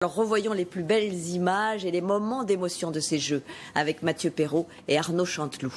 Alors revoyons les plus belles images et les moments d'émotion de ces Jeux avec Mathieu Perrault et Arnaud Chanteloup.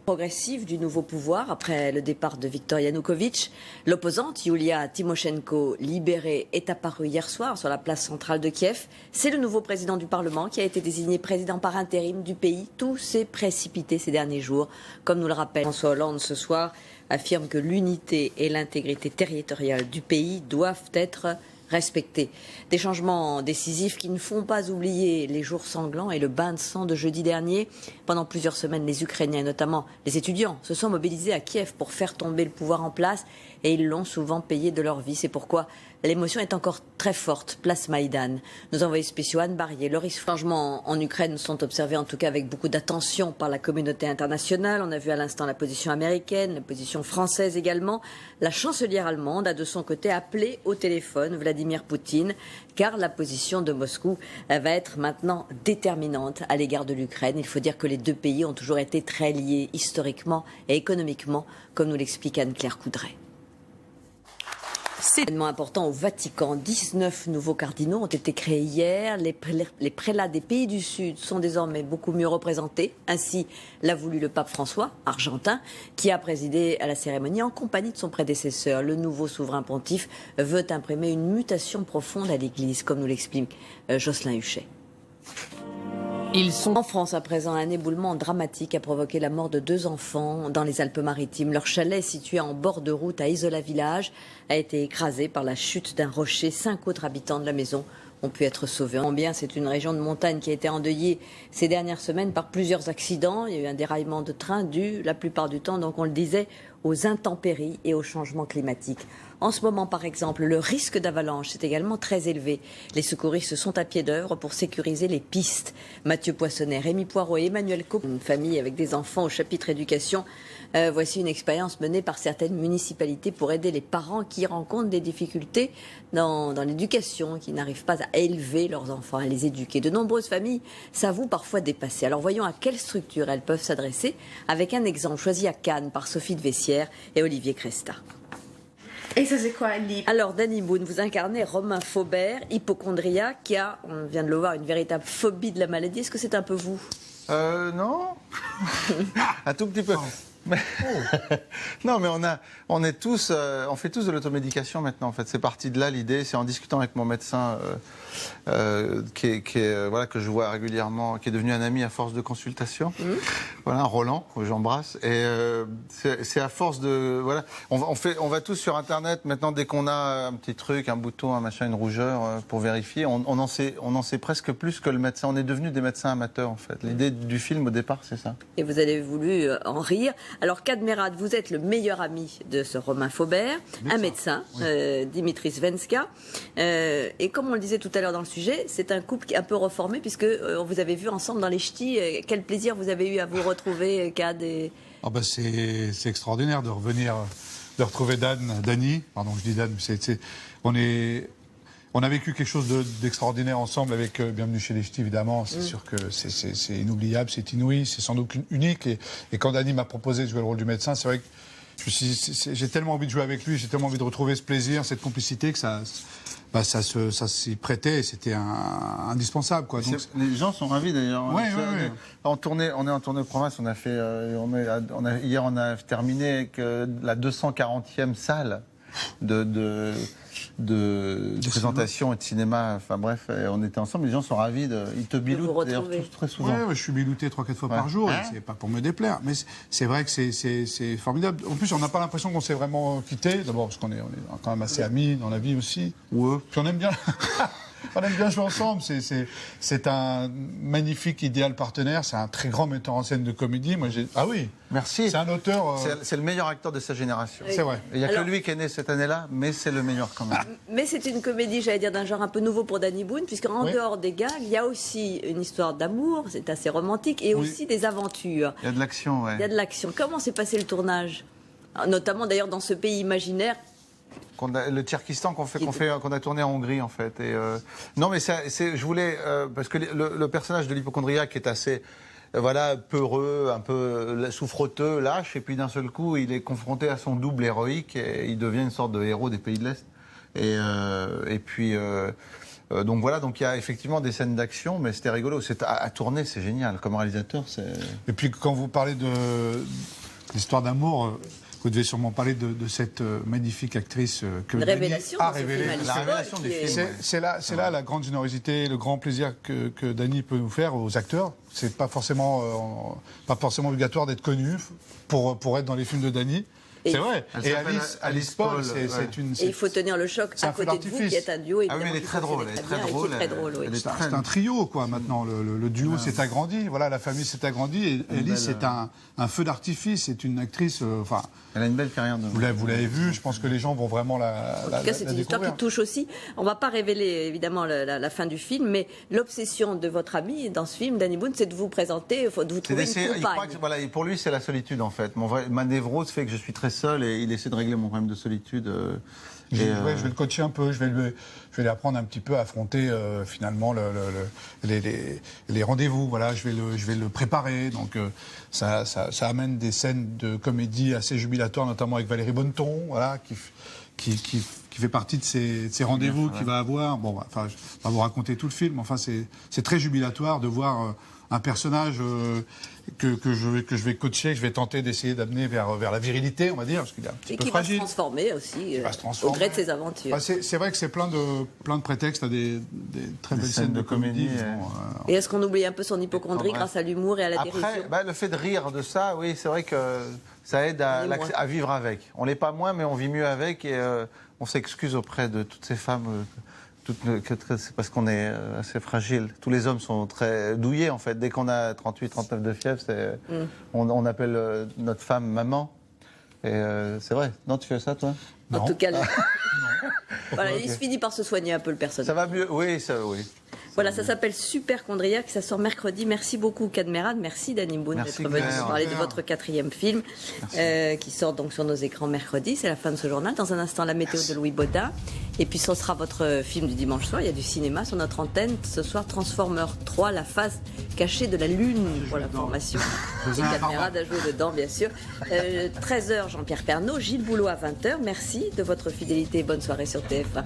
Progressive du nouveau pouvoir après le départ de Viktor Yanukovych, l'opposante Yulia Tymoshenko, libérée, est apparue hier soir sur la place centrale de Kiev. C'est le nouveau président du Parlement qui a été désigné président par intérim du pays. Tout s'est précipité ces derniers jours. Comme nous le rappelle François Hollande ce soir, affirme que l'unité et l'intégrité territoriale du pays doivent être respectés. Des changements décisifs qui ne font pas oublier les jours sanglants et le bain de sang de jeudi dernier. Pendant plusieurs semaines, les Ukrainiens, et notamment les étudiants, se sont mobilisés à Kiev pour faire tomber le pouvoir en place et ils l'ont souvent payé de leur vie. C'est pourquoi l'émotion est encore très forte. Place Maïdan. Nos envoyés spéciaux Anne Barrier, Loris Changements en Ukraine sont observés en tout cas avec beaucoup d'attention par la communauté internationale. On a vu à l'instant la position américaine, la position française également. La chancelière allemande a de son côté appelé au téléphone Vladimir Poutine, car la position de Moscou va être maintenant déterminante à l'égard de l'Ukraine. Il faut dire que les deux pays ont toujours été très liés historiquement et économiquement, comme nous l'explique Anne-Claire Coudray. C'est un événement important au Vatican. 19 nouveaux cardinaux ont été créés hier. Les prélats des pays du Sud sont désormais beaucoup mieux représentés. Ainsi l'a voulu le pape François, argentin, qui a présidé à la cérémonie en compagnie de son prédécesseur. Le nouveau souverain pontife veut imprimer une mutation profonde à l'Église, comme nous l'explique Jocelyn Huchet. Ils sont en France à présent. Un éboulement dramatique a provoqué la mort de 2 enfants dans les Alpes-Maritimes. Leur chalet, situé en bord de route à Isola-Village, a été écrasé par la chute d'un rocher. 5 autres habitants de la maison ont pu être sauvés. Bien, c'est une région de montagne qui a été endeuillée ces dernières semaines par plusieurs accidents. Il y a eu un déraillement de train dû, la plupart du temps, donc on le disait, aux intempéries et au changement climatique. En ce moment, par exemple, le risque d'avalanche est également très élevé. Les secouristes sont à pied d'œuvre pour sécuriser les pistes. Mathieu Poissonnet, Rémi Poirot et Emmanuel Cop, une famille avec des enfants au chapitre éducation. Voici une expérience menée par certaines municipalités pour aider les parents qui rencontrent des difficultés dans l'éducation, qui n'arrivent pas à élever leurs enfants, à les éduquer. De nombreuses familles s'avouent parfois dépassées. Alors voyons à quelle structure elles peuvent s'adresser avec un exemple choisi à Cannes par Sophie de Vessières et Olivier Cresta. Et ça c'est quoi, Annie? Alors, Danny Boone, vous incarnez Romain Faubert, hypocondriaque, qui a, on vient de le voir, une véritable phobie de la maladie. Est-ce que c'est un peu vous? Non. Un tout petit peu. Non, mais on fait tous de l'automédication maintenant. En fait, c'est parti de là l'idée. C'est en discutant avec mon médecin, que je vois régulièrement, qui est devenu un ami à force de consultation. Voilà, Roland, que j'embrasse. Et c'est à force de on va tous sur Internet maintenant. Dès qu'on a un petit truc, un bouton, un machin, une rougeur, pour vérifier, on en sait presque plus que le médecin. On est devenus des médecins amateurs en fait. L'idée du film au départ, c'est ça. Et vous avez voulu en rire. Alors, Kadmerad, vous êtes le meilleur ami de ce Romain Faubert, un médecin, oui. Dimitri Svenska. Et comme on le disait tout à l'heure dans le sujet, c'est un couple un peu reformé, puisque vous avez vu ensemble dans les ch'tis. Quel plaisir vous avez eu à vous retrouver, Kad et... C'est extraordinaire de retrouver Dany. Pardon, je dis Dan, on a vécu quelque chose d'extraordinaire ensemble avec Bienvenue chez les Ch'tis, évidemment. C'est sûr que c'est inoubliable, c'est inouï, c'est sans doute unique. Et quand Dany m'a proposé de jouer le rôle du médecin, c'est vrai que j'ai tellement envie de jouer avec lui, j'ai tellement envie de retrouver ce plaisir, cette complicité que ça s'y prêtait et c'était indispensable, quoi. Donc, les gens sont ravis d'ailleurs. Oui. On est en tournée de province, on a fait, hier on a terminé avec la 240e salle de présentation et de cinéma, enfin bref, on était ensemble, les gens sont ravis, ils te biloutent d'ailleurs tous très souvent. Oui, je suis bilouté 3-4 fois par jour, c'est pas pour me déplaire, mais c'est vrai que c'est formidable. En plus, on n'a pas l'impression qu'on s'est vraiment quitté, d'abord parce qu'on est quand même assez amis dans la vie aussi. Ouais. Puis on aime bien... On aime bien jouer ensemble, c'est un magnifique idéal partenaire, c'est un très grand metteur en scène de comédie. Ah oui, merci. C'est un auteur... C'est le meilleur acteur de sa génération. C'est vrai. Il n'y a que lui qui est né cette année-là, mais c'est le meilleur quand même. Mais c'est une comédie, j'allais dire, d'un genre un peu nouveau pour Danny Boone, puisqu'en dehors des gags, il y a aussi une histoire d'amour, c'est assez romantique, et aussi des aventures. Il y a de l'action, Il y a de l'action. Comment s'est passé le tournage? Notamment d'ailleurs dans ce pays imaginaire. Le Tcherkistan qu'on a tourné en Hongrie en fait. Et non mais je voulais parce que le personnage de l'hypocondriaque est assez peureux, un peu souffreteux, lâche, et puis d'un seul coup il est confronté à son double héroïque et il devient une sorte de héros des pays de l'Est. Et puis Donc voilà, donc il y a effectivement des scènes d'action, mais c'était rigolo. À tourner, c'est génial. Comme réalisateur, c'est... Et puis quand vous parlez de l'histoire d'amour, vous devez sûrement parler de cette magnifique actrice que Une Dany révélation a dans ce révélée. film, Alice La Paul, révélation qui du est- film. C'est là la grande générosité, le grand plaisir que Dany peut nous faire aux acteurs. C'est pas forcément obligatoire d'être connu pour être dans les films de Dany. Et- C'est vrai. Elle Et s'appelle Alice Paul, Paul, c'est ouais. une. Et il faut tenir le choc c'est à un feu côté de vous, d'artifice. qui est un duo. Ah oui, mais elle est évidemment, très qui drôle, fonctionne elle est très bien très et qui drôle. est très drôle, oui. Elle est C'est très- un trio, quoi, maintenant. Le duo s'est agrandi. Voilà, la famille s'est agrandie. Et Une Alice, belle, c'est un feu d'artifice. C'est une actrice. Enfin, Elle a une belle carrière de... vous l'avez vu. Je pense que les gens vont vraiment la En tout cas, c'est une histoire qui touche aussi. On ne va pas révéler évidemment la fin du film, mais l'obsession de votre ami dans ce film, Danny Boone, c'est de vous présenter, de vous C'est trouver d'essayer- une il croit compagne. que, voilà, et pour lui, c'est la solitude en fait. Ma névrose fait que je suis très seul et il essaie de régler mon problème de solitude. Je vais le coacher un peu, je vais lui apprendre un petit peu à affronter finalement les rendez-vous. Voilà, je vais le préparer. Donc ça amène des scènes de comédie assez jubilatoires, notamment avec Valérie Bonneton, voilà, qui fait partie de ces rendez-vous qu'il va avoir. Bon, enfin, je vais pas vous raconter tout le film. Enfin, c'est très jubilatoire de voir un personnage que je vais coacher, que je vais tenter d'essayer d'amener vers la virilité, on va dire, parce qu'il est un petit Et peu qui va se fragile. transformer aussi, va se au transformer. gré de ses aventures. Bah, c'est vrai que c'est plein de prétextes à des très Des belles scènes scènes de de comédie, comédie. Et est-ce qu'on oublie un peu son hypochondrie En vrai. grâce à l'humour et à la dérision? Après, le fait de rire de ça, oui, c'est vrai que ça aide On est moins. à vivre avec. On l'est pas moins, mais on vit mieux avec et on s'excuse auprès de toutes ces femmes. C'est parce qu'on est assez fragile. Tous les hommes sont très douillés en fait. Dès qu'on a 38, 39 de fièvre, on appelle notre femme maman. Et c'est vrai. Non, tu fais ça toi? En Non. tout cas, voilà, il se finit par se soigner un peu le personnage. Ça va mieux? Oui, oui. Voilà, ça s'appelle Superchondriac, ça sort mercredi. Merci beaucoup, Cadmerade. Merci, Danny Boone, Merci, d'être venu Claire. nous parler de votre 4e film, qui sort donc sur nos écrans mercredi. C'est la fin de ce journal. Dans un instant, la météo de Louis Baudin. Et puis, ce sera votre film du dimanche soir. Il y a du cinéma sur notre antenne. Ce soir, Transformers 3, la face cachée de la Lune, pour la formation. Et Cadmerade a joué dedans, bien sûr. 13h, Jean-Pierre Pernaut, Gilles Boulot à 20h. Merci de votre fidélité. Bonne soirée sur TF1.